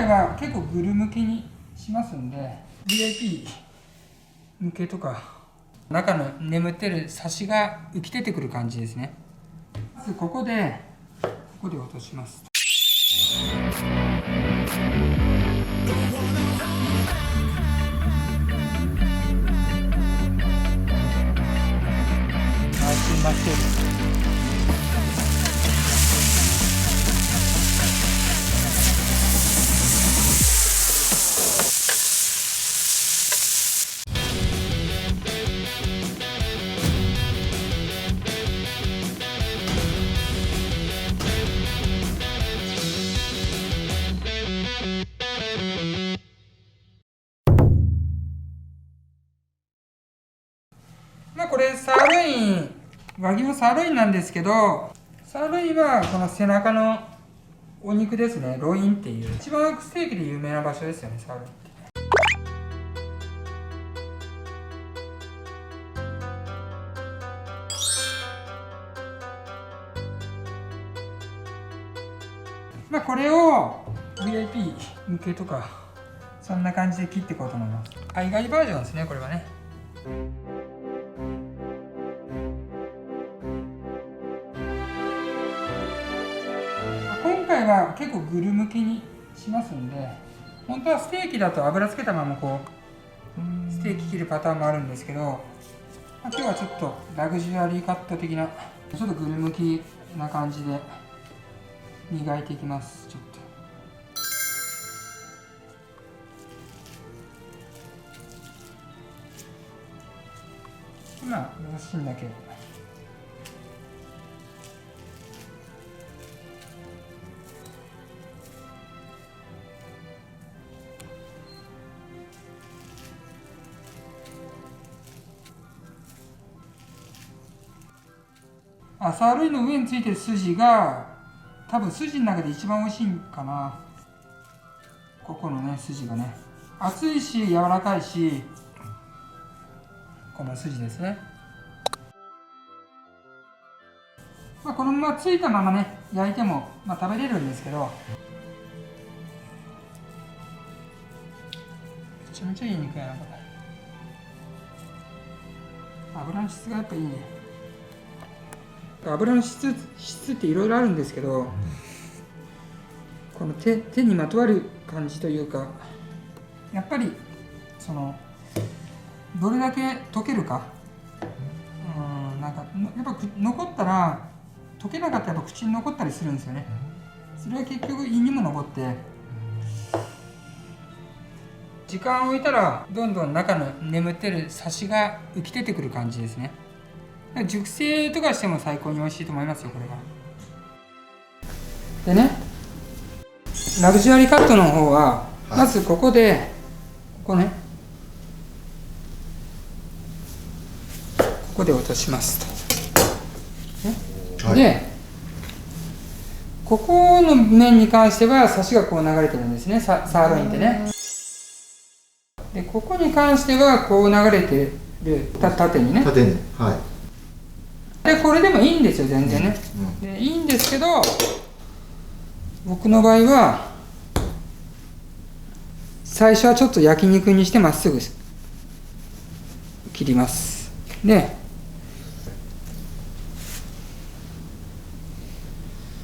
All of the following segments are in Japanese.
回は結構グル向きにしますんで、 VIP 向けとか中の眠ってるサシが浮き出てくる感じですね。まずここで落とします。回しましてる。これサーロイン、和牛サーロインなんですけど、サーロインはこの背中のお肉ですね。ロインっていう一番ステーキで有名な場所ですよね、サーロインって。これを VIP 向けとかそんな感じで切っていこうと思います。海外バージョンですね、これはね。今回は結構グル向きにしますんで、本当はステーキだと油つけたままこうステーキ切るパターンもあるんですけど、今日はちょっとラグジュアリーカット的なちょっとグル向きな感じで磨いていきます。ちょっと今よろしいんだけど、サーロインの上についてる筋が多分筋の中で一番美味しいかな。ここのね筋がね厚いし柔らかいし、この筋ですね。このままついたままね焼いても食べれるんですけど、めちゃめちゃいい肉やなこれ。油の質がやっぱいいね。油の質っていろいろあるんですけど、この手にまとわる感じというか、やっぱりそのどれだけ溶けるか、なんかやっぱ残ったら溶けなかったらやっぱ口に残ったりするんですよね。それは結局胃にも残って、時間を置いたらどんどん中の眠ってるサシが浮き出てくる感じですね。熟成とかしても最高に美味しいと思いますよ、これは。でね、ラグジュアリーカットの方は、まずここで、ここね、ここで落としますと。で、ここの面に関しては、サシがこう流れてるんですね、サーロインってね。で、ここに関しては、こう流れてる、縦にね。縦に、はい。でこれでもいいんですよ、全然ね。でいいんですけど、僕の場合は最初はちょっと焼肉にしてまっすぐ切ります。で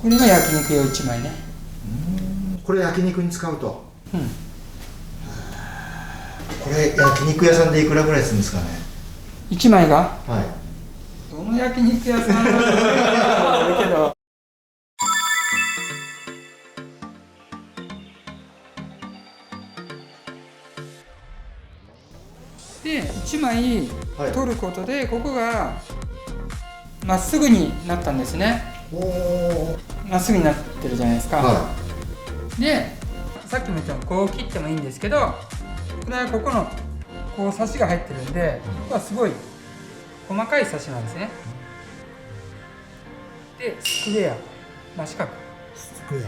これが焼肉用1枚ね。これ焼肉に使うと、これ焼肉屋さんでいくらぐらいするんですかね、1枚が。はい。どの焼肉屋さんだろうけどで1枚取ることで、ここがまっすぐになったんですね。まっすぐになってるじゃないですか、でさっきも言ったようにこう切ってもいいんですけど、これはここのこうサシが入ってるんで、ここはすごい細かいサシなんですね。でスクエア、真四角、スクエ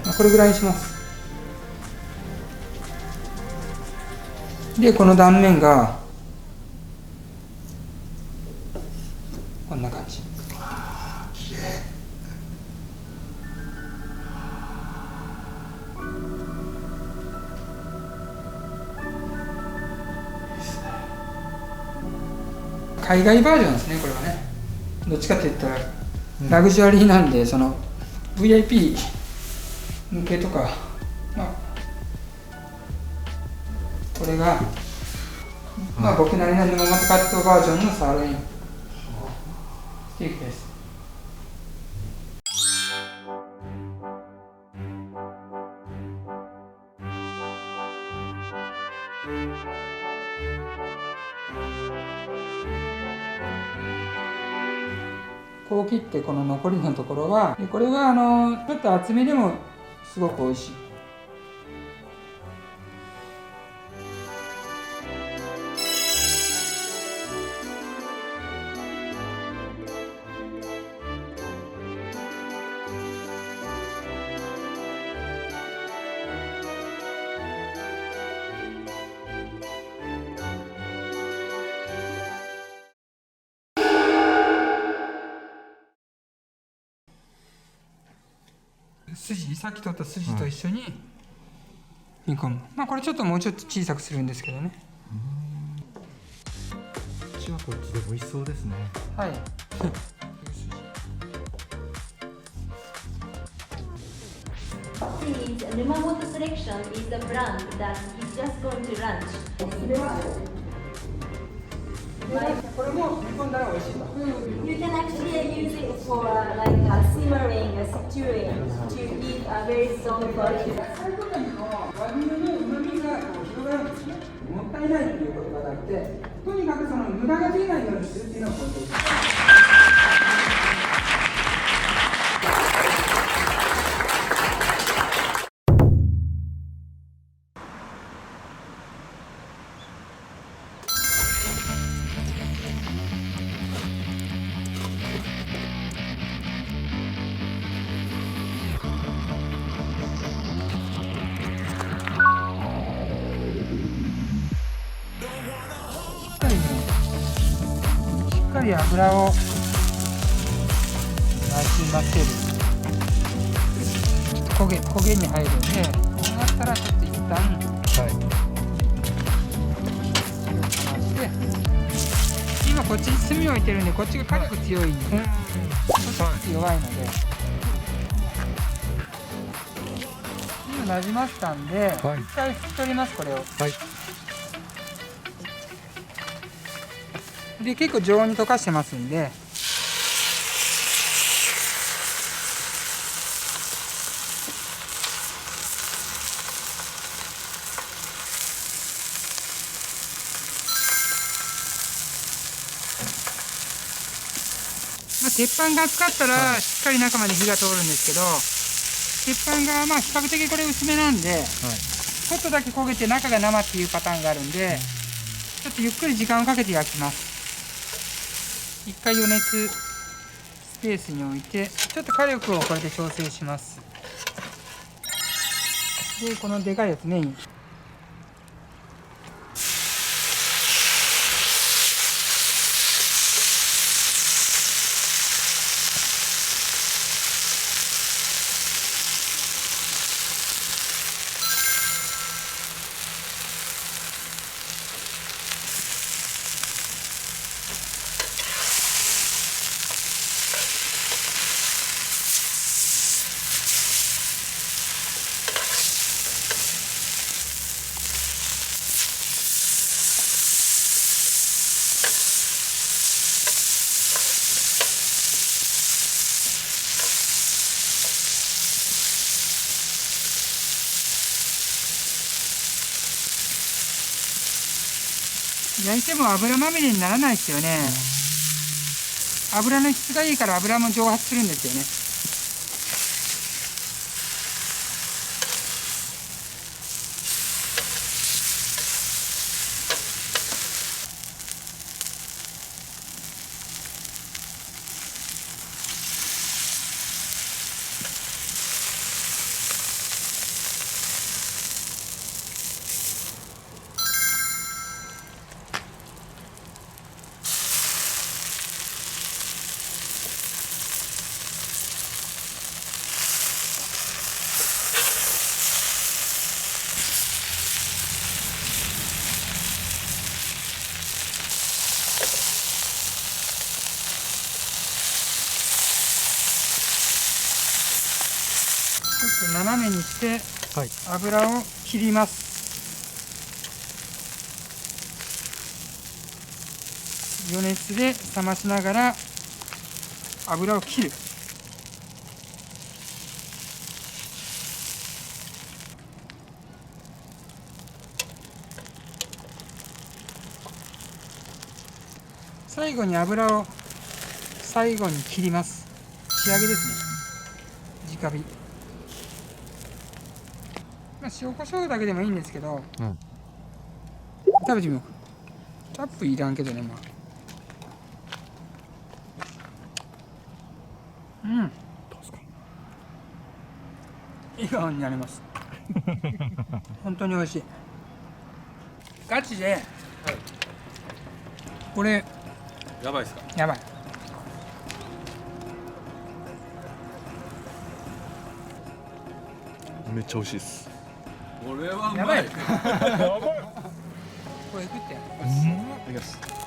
ア、これぐらいにします。でこの断面がこんな感じ。きれい。海外バージョンですね、これはね。どっちかって言ったらラグジュアリーなんで、その VIP 向けとか、まあ、これが、まあ、僕なりの沼本カットバージョンのサーロインステーキです。こう切って、この残りのところは、これはちょっと厚めでもすごく美味しい。筋、さっき取った筋と一緒に煮込む。まあこれちょっともうちょっと小さくするんですけどね。こっちはこっちで美味しそうですね。はい。Numamoto Selection is the brand that is just going to launch. これも煮込んだら美味しいと。You can actually use it for like simmering, stewing to give a very strong flavor. 最高段の和牛の旨味が広がるんですね。もったいないという言葉があって、とにかくその無駄が出ないようにするっていうのがポイントです。しっかり油を回しませる。ちょっと焦げに入るんで、こうなったらちょっと一旦回して、今こっちに炭を置いてるんで、こっちが火力強いんで、こっちが弱いので、今なじましたんで、一回拭き取ります、これを。で、結構常温に溶かしてますんで、まあ、鉄板が熱かったらしっかり中まで火が通るんですけど、鉄板がまあ比較的これ薄めなんで、ちょっとだけ焦げて中が生っていうパターンがあるんで、ちょっとゆっくり時間をかけて焼きます。一回余熱スペースに置いて、ちょっと火力をこれで調整します。で、このでかいやつメイン。焼いても油まみれにならないですよね。油の質がいいから油も蒸発するんですよね。斜めにしてはい。油を切ります。余熱で冷ましながら油を切る。最後に油を最後に切ります。仕上げですね。直火。まあ、塩コショウだけでもいいんですけど、うん。食べてみようか。タップいらんけどね、まあ。うん。どうですか。笑顔になります。本当に美味しい。ガチで、これやばいですか。やばい。めっちゃ美味しいです。これはうやばい。まい。これ食って。いただきます。